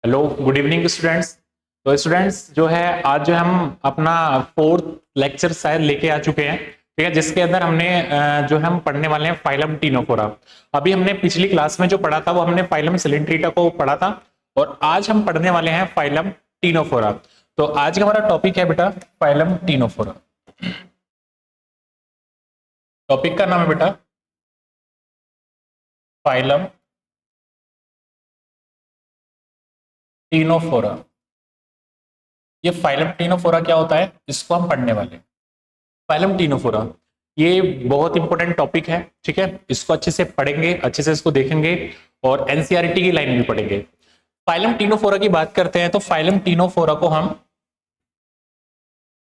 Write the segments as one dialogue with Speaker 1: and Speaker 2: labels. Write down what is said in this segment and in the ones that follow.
Speaker 1: Hello, good evening students. तो students जो है आज जो हम अपना फोर्थ लेक्चर शायद लेके आ चुके हैं, ठीक है, जिसके अंदर हमने जो हम पढ़ने वाले हैं फाइलम टीनोफोरा। अभी हमने पिछली क्लास में जो पढ़ा था वो हमने फाइलम सिलिंड्रेटा को पढ़ा था और आज हम पढ़ने वाले हैं फाइलम टीनोफोरा। तो आज का हमारा टॉपिक है बेटा फाइलम टीनोफोरा। टॉपिक का नाम है बेटा फाइलम टीनोफोरा। ये फाइलम टीनोफोरा क्या होता है, इसको हम पढ़ने वाले हैं। फाइलम टीनोफोरा ये बहुत इंपॉर्टेंट टॉपिक है, ठीक है, इसको अच्छे से पढ़ेंगे, अच्छे से इसको देखेंगे और एनसीईआरटी की लाइन भी पढ़ेंगे। फाइलम टीनोफोरा की बात करते हैं तो फाइलम टीनोफोरा को हम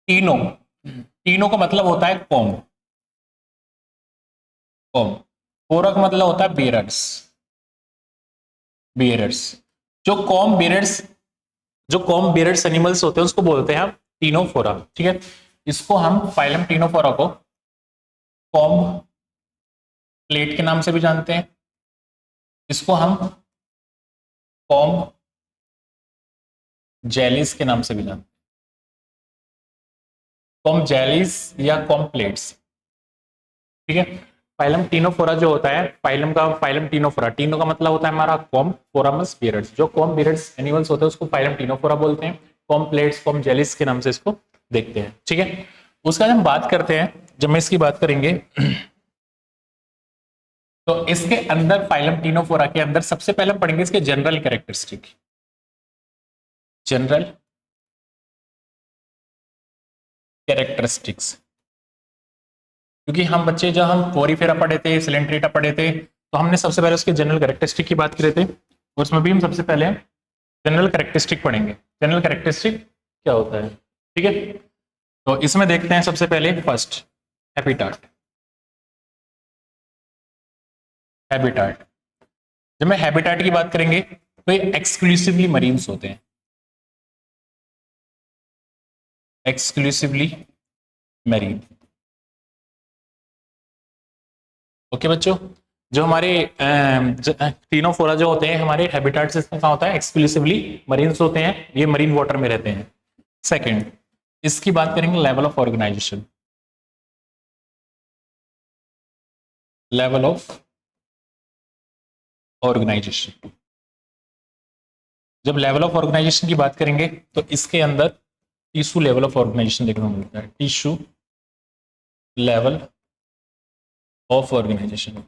Speaker 1: टीनो का मतलब होता है कॉम, फोरा का मतलब होता है बेरर्स। जो कॉम बेरर्स एनिमल्स होते हैं उसको बोलते हैं हम टीनोफोरा, ठीक है। इसको हम फाइलम टीनोफोरा को कॉम प्लेट के नाम से भी जानते हैं, इसको हम कॉम जेलीज के नाम से भी जानते हैं, कॉम जेलीज या कॉम प्लेट्स, ठीक है। फाइलम टीनोफोरा जो होता है, फाइलम टीनोफोरा, टीनो का मतलब होता है हमारा कॉम, फोरामस बेरर्स। जो कॉम बेरर्स एनिमल्स होते हैं उसको फाइलम टीनोफोरा बोलते हैं। कॉम प्लेट्स, कॉम जेलीज के नाम से इसको देखते हैं, ठीक है। उसका जब हम बात करते हैं, जब मैं इसकी बात करेंगे तो इसके अंदर फाइलम टीनोफोरा के अंदर सबसे पहले हम पढ़ेंगे इसके जनरल कैरेक्टरिस्टिक, जनरल कैरेक्टरिस्टिक्स। क्योंकि हम बच्चे जब हम फोरीफेरा पढ़े थे, सिलेंट्रेटा पढ़े थे, तो हमने सबसे पहले उसके जनरल कैरेक्टरिस्टिक की बात करे थे और उसमें भी हम सबसे पहले जनरल कैरेक्टरिस्टिक पढ़ेंगे। जनरल कैरेक्टरिस्टिक क्या होता है, ठीक है। तो इसमें देखते हैं सबसे पहले फर्स्ट हैबिटाट। हैबिटाट, जब मैं हैबिटाट की बात करेंगे तो ये एक्सक्लूसिवली मरीन्स होते हैं, एक्सक्लूसिवली मरीन। ओके बच्चों, जो हमारे टीनोफोरा जो होते हैं हमारे हैबिटाट सिस्टम का होता है एक्सक्लूसिवली मरीन्स होते हैं, ये मरीन वाटर में रहते हैं। सेकंड, इसकी बात करेंगे level of organisation. Level of organisation, जब लेवल ऑफ ऑर्गेनाइजेशन की बात करेंगे तो इसके अंदर टिश्यू लेवल ऑफ ऑर्गेनाइजेशन देखने को मिलता है। Tissue level of organisation,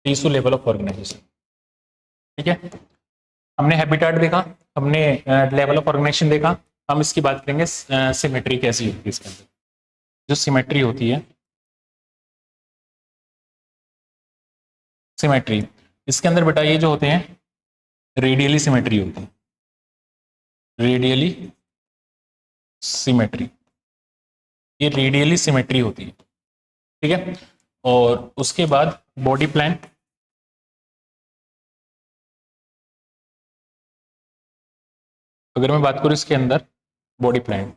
Speaker 1: tissue level of organisation, ठीक है। हमने हैबिटाट देखा, हमने लेवल ऑफ ऑर्गेनाइजेशन देखा। हम इसकी बात करेंगे सिमेट्री कैसी होती है इसके अंदर। जो सिमेट्री होती है, सिमेट्री इसके अंदर बेटा ये जो होते हैं रेडियली सिमेट्री होती है, रेडियली सिमेट्री, ये रेडियली सिमेट्री होती है, ठीक है। और उसके बाद बॉडी प्लान, अगर मैं बात करूं इसके अंदर बॉडी प्लान,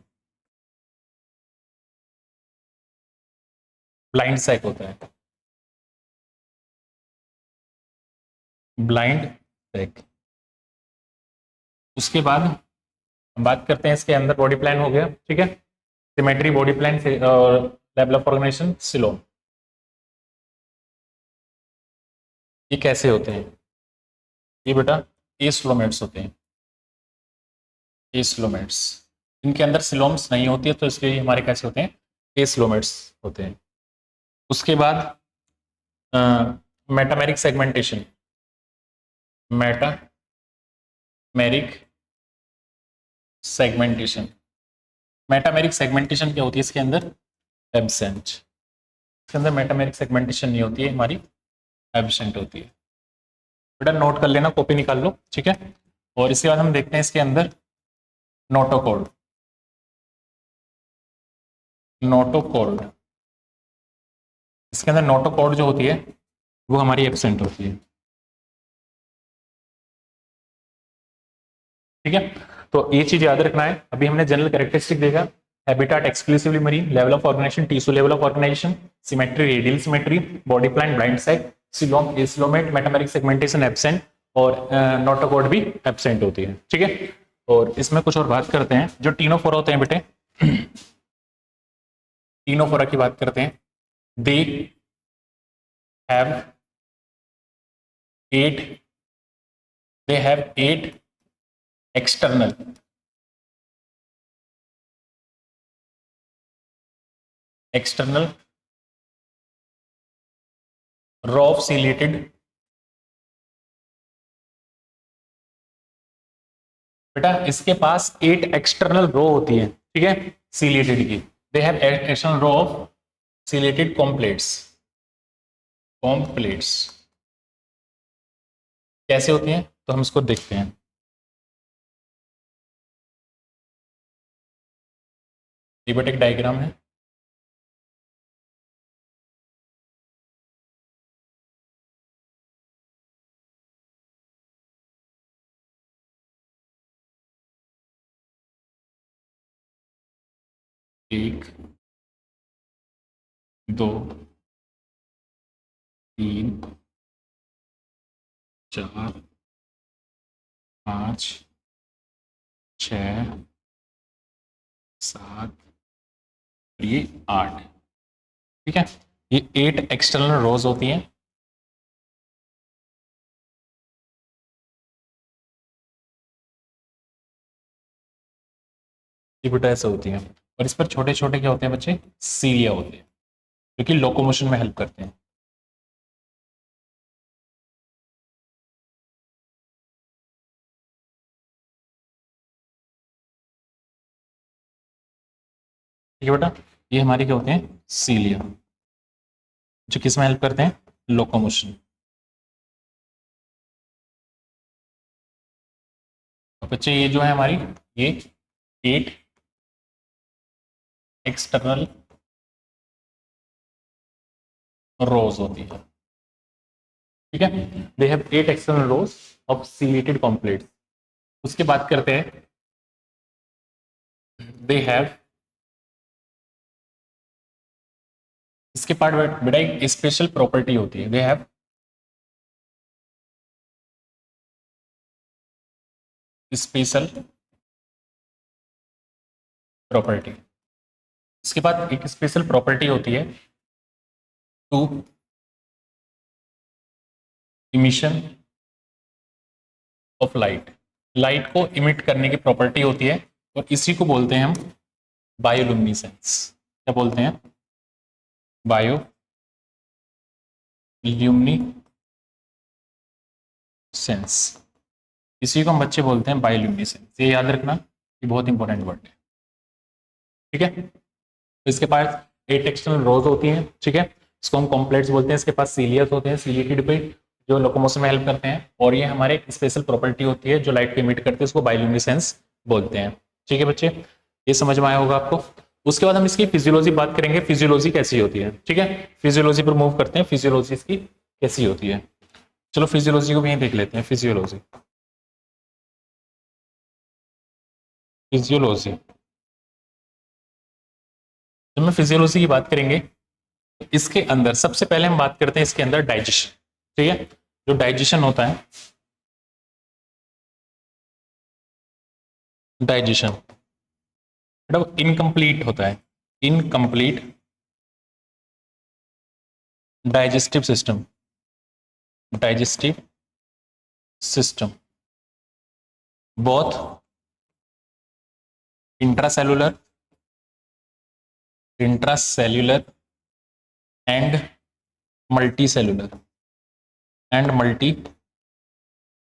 Speaker 1: ब्लाइंड सैक होता है, ब्लाइंड सैक। उसके बाद हम बात करते हैं इसके अंदर बॉडी प्लान हो गया, ठीक है, सिमेट्री, बॉडी प्लान और लेवल ऑफ ऑर्गेनाइजेशन, सिलोम। ये कैसे होते हैं, ये बेटा एस्लोमेट्स होते हैं, एस्लोमेट्स। इनके अंदर सिलोम्स नहीं होती है तो इसलिए हमारे कैसे होते हैं, एस्लोमेट्स होते हैं। उसके बाद metameric segmentation, metameric segmentation, metameric segmentation क्या होती है इसके अंदर, एब्सेंट। इसके अंदर मेटामेरिक सेगमेंटेशन नहीं होती है हमारी, एब्सेंट होती है। बेटा नोट कर लेना, कॉपी निकाल लो, ठीक है। और इसके बाद हम देखते हैं इसके अंदर नोटोकॉर्ड, नोटोकॉर्ड। इसके अंदर नोटोकॉर्ड जो होती है वो हमारी एब्सेंट होती है, ठीक है। तो ये चीज याद रखना है। अभी हमने जनरल कैरेक्टरिस्टिक देखा, habitat exclusively marine, level of organisation tissue level of organisation, symmetry radial symmetry, body plan, blind sac, coelomate metameric segmentation absent और नोटोकॉर्ड भी एब्सेंट होती है, ठीक है। और इसमें कुछ और बात करते हैं, जो टीनोफोरा होते हैं बेटे, टीनोफोरा की बात करते हैं। They have 8 they have 8 external row of ciliated बेटा इसके पास 8 एक्सटर्नल रो होती है, ठीक है, सीलेटेड की। They have external row of ciliated comb plates कैसे होती हैं तो हम इसको देखते हैं। ये बेटा एक डायग्राम है, एक, दो, तीन, चार, पाँच, छ, सात, ये 8, ठीक है। ये 8 एक्सटर्नल रोज होती हैं। ये बेटा ऐसे होती हैं और इस पर छोटे छोटे क्या होते हैं बच्चे, सीलिया होते हैं, जो कि लोकोमोशन में हेल्प करते हैं। ठीक है बेटा, ये हमारे क्या होते हैं, सीलिया, जो किस में हेल्प करते हैं, लोकोमोशन। तो बच्चे ये जो है हमारी, ये 8 एक्सटर्नल रोज होती है, ठीक है। दे have 8 external rose of ciliated कॉम्प्लेट्स। उसके बात करते हैं, दे हैव, इसके पार्ट बेटा एक स्पेशल प्रॉपर्टी होती है, दे हैव स्पेशल प्रॉपर्टी। इसके बाद एक स्पेशल प्रॉपर्टी होती है to emission of light. Light को इमिट करने की प्रॉपर्टी होती है और इसी को बोलते हैं हम बायोल्यूमिनेसेंस। क्या बोलते हैं, बायोल्यूमिनेसेंस। इसी को हम बच्चे बोलते हैं बायोल्यूमिनेसेंस। ये याद रखना, ये बहुत इंपॉर्टेंट वर्ड है, ठीक है। तो इसके पास 8 एक्सटर्नल रोज होती हैं, ठीक है, इसको हम कॉम्प्लेक्स बोलते हैं। इसके पास सीलियस होते हैं, सीलिएटेड पे, जो लोकोमोशन में हेल्प करते हैं, और ये हमारे स्पेशल प्रॉपर्टी होती है जो लाइट को इमिट करते हैं, उसको बायोल्यूमिनेसेंस बोलते हैं, ठीक है बच्चे। ये समझ में आया होगा आपको। उसके बाद हम इसकी फिजियोलॉजी बात करेंगे, फिजियोलॉजी कैसी होती है, ठीक है। फिजियोलॉजी पर मूव करते हैं, फिजियोलॉजी इसकी कैसी होती है। चलो फिजियोलॉजी को भी यहीं देख लेते हैं। फिजियोलॉजी, फिजियोलॉजी, जब मैं फिजियोलॉजी की बात करेंगे, इसके अंदर सबसे पहले हम बात करते हैं इसके अंदर डाइजेशन, ठीक है। जो डाइजेशन होता है, डाइजेशन मतलब इनकम्प्लीट होता है, incomplete digestive system, digestive system both intracellular intracellular and multi cellular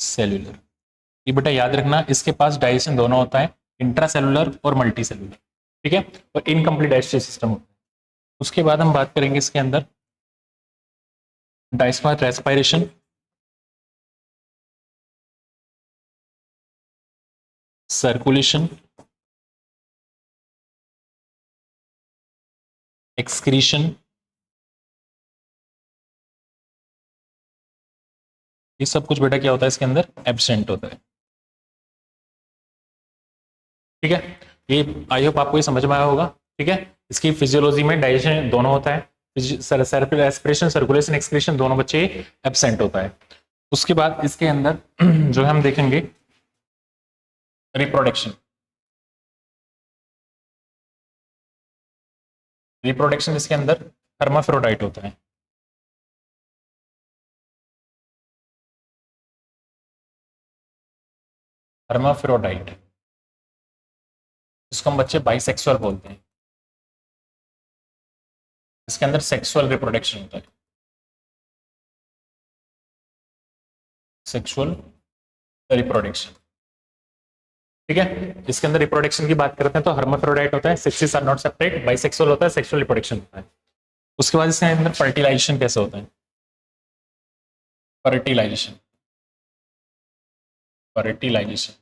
Speaker 1: cellular. ये बेटा याद रखना, इसके पास डाइजेशन दोनों होता है, इंट्रासेलुलर और मल्टी सेलुलर, ठीक है, और इनकम्प्लीट डाइजेस्टिव सिस्टम होता है। उसके बाद हम बात करेंगे इसके अंदर डायस्मार्ट रेस्पिरेशन, सर्कुलेशन, एक्सक्रीशन, ये सब कुछ बेटा क्या होता है इसके अंदर, एब्सेंट होता है, ठीक है। ये आई होप आपको ये समझ में आया होगा, ठीक है। इसकी फिजियोलॉजी में डाइजेशन दोनों होता है, रेस्पिरेशन, सर्कुलेशन, एक्सक्रीशन दोनों बच्चे एब्सेंट होता है। उसके बाद इसके अंदर जो है हम देखेंगे रिप्रोडक्शन। रिप्रोडक्शन इसके अंदर हर्माफ्रोडाइट होता है। हर्माफ्रोडाइट, इसको हम बच्चे बाइसेक्सुअल बोलते हैं। इसके अंदर सेक्सुअल रिप्रोडक्शन होता है, सेक्सुअल रिप्रोडक्शन। ठीक है, इसके अंदर रिप्रोडक्शन की बात करते हैं तो हर्माफ्रोडाइट होता है, sexes are not separate, bisexual होता है, सेक्सुअल रिप्रोडक्शन होता है। उसके बाद इसके अंदर फर्टिलाइजेशन कैसे होता है? फर्टिलाइजेशन, फर्टिलाइजेशन,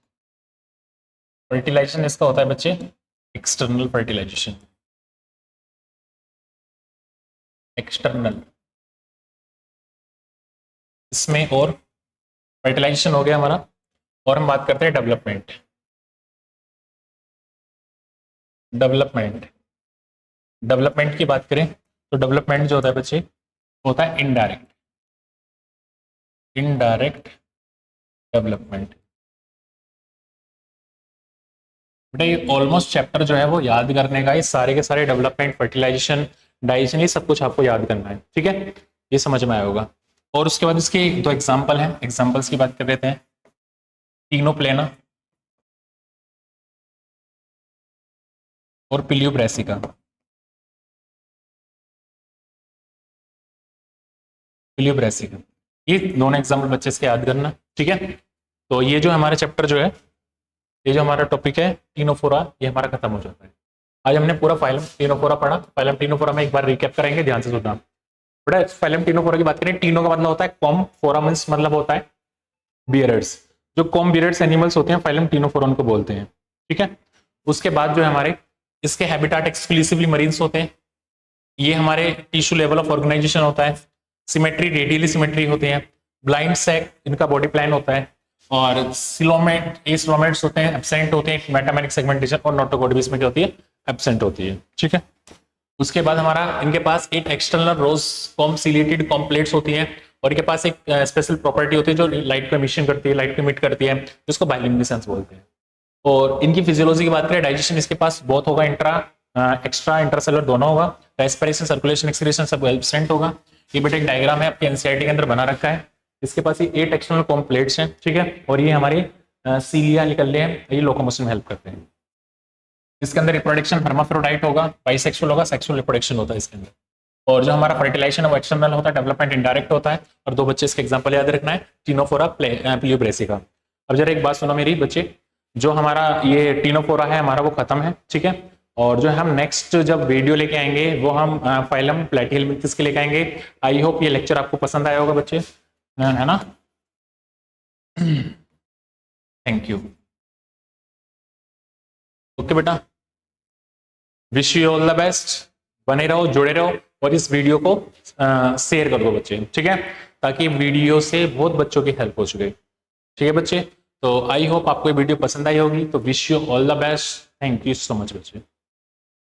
Speaker 1: फर्टिलाइजेशन इसका होता है बच्चे एक्सटर्नल फर्टिलाइजेशन, एक्सटर्नल। इसमें और फर्टिलाइजेशन हो गया हमारा, और हम बात करते हैं डेवलपमेंट। डेवलपमेंट, डेवलपमेंट की बात करें तो डेवलपमेंट जो होता है बच्चे होता है इनडायरेक्ट, इनडायरेक्ट डेवलपमेंट। बेटा ये ऑलमोस्ट चैप्टर जो है वो याद करने का, ये सारे के सारे डेवलपमेंट, फर्टिलाइजेशन, डाइजेशन, ये सब कुछ आपको याद करना है। ठीक है, ये समझ में आया होगा। और उसके बाद इसके दो एग्जाम्पल हैं, एग्जाम्पल्स की बात कर लेते हैं। टीनोप्लेना और पिलियोब्रेसिका। पिलियोब्रेसिका, ये दोनों एग्जाम्पल बच्चे इसके याद करना। ठीक है, तो ये जो हमारा चैप्टर जो है, ये जो हमारा टॉपिक है टीनोफोरा, ये हमारा खत्म हो जाता है। आज हमने पूरा फाइलम टीनोफोरा पढ़ा। फाइलम टीनोफोरा में एक बार रिकैप करेंगे, ध्यान से सुनना। बड़ा फाइलम टीनोफोरा की बात करें, टीनो का मतलब होता है कॉम, फोरा मींस मतलब होता है बियरड्स। जो कॉम बियरड्स एनिमल्स होते हैं फाइलम टीनोफोरा उनको बोलते हैं। ठीक है, उसके बाद जो है हमारे इसके हैबिटाट एक्सक्लूसिवली मरीन्स होते हैं। ये हमारे टिश्यू लेवल ऑफ ऑर्गेनाइजेशन होता है। सिमेट्री, रेडियली सिमेट्री होते हैं। ब्लाइंड सैक, इनका बॉडी प्लान होता है। और सिलोमेट, ये सिलोमेट्स होते हैं, एब्सेंट होते हैं। मेटामेरिक सेगमेंटेशन और नोटोकॉर्ड में क्या होती है? एब्सेंट होती है। ठीक है, उसके बाद हमारा इनके पास एक एक्सटर्नल रोज कॉम सिलेटेड कॉम्प्लेट्स होती है, और इनके पास एक स्पेशल प्रॉपर्टी होती है जो लाइट को एमिशन करती है, लाइट को इमिट करती है, जिसको बायोल्यूमिनेसेंस बोलते हैं। और इनकी फिजियोलॉजी की बात करें, डाइजेशन इसके पास बहुत होगा, एक्स्ट्रा इंट्रासेलुलर दोनों होगा। रेस्पिरेशन, सर्कुलेशन, एक्सक्रीशन सब एब्सेंट होगा। ये बेटा एक डायग्राम है आपके एनसीईआरटी के अंदर बना रखा है। इसके पास ये 8 एक्सटर्नल कॉम्प्लेट्स हैं। ठीक है, और ये हमारे सीलिया निकलने हैं, ये लोकोमोशन में हेल्प करते हैं। इसके अंदर रिप्रोडक्शन हर्माफ्रोडाइट होगा, बाइसेक्सुअल होगा, सेक्सुअल रिप्रोडक्शन होता है इसके अंदर। और जो हमारा फर्टिलाइजेशन है वो एक्सटर्नल होता है, डेवलपमेंट इनडायरेक्ट होता है। और दो बच्चे इसके एग्जांपल याद रखना है, टीनोफोरा, पिलियोब्रेसिका। अब जरा एक बात सुनो मेरी बच्चे, जो हमारा ये टीनोफोरा है हमारा वो खत्म है। ठीक है, और जो हम नेक्स्ट जब वीडियो लेके आएंगे वो हम फाइलम प्लेटिहेल्मिंथस के लेके आएंगे। आई होप ये लेक्चर आपको पसंद आया होगा बच्चे, है ना? Thank you. ओके बेटा, wish you all the best. बने रहो, जुड़े रहो, और इस वीडियो को शेयर कर दो बच्चे। ठीक है, ताकि वीडियो से बहुत बच्चों की हेल्प हो सके। ठीक है बच्चे, तो आई होप आपको ये वीडियो पसंद आई होगी। तो wish you all the best. Thank you so much बच्चे।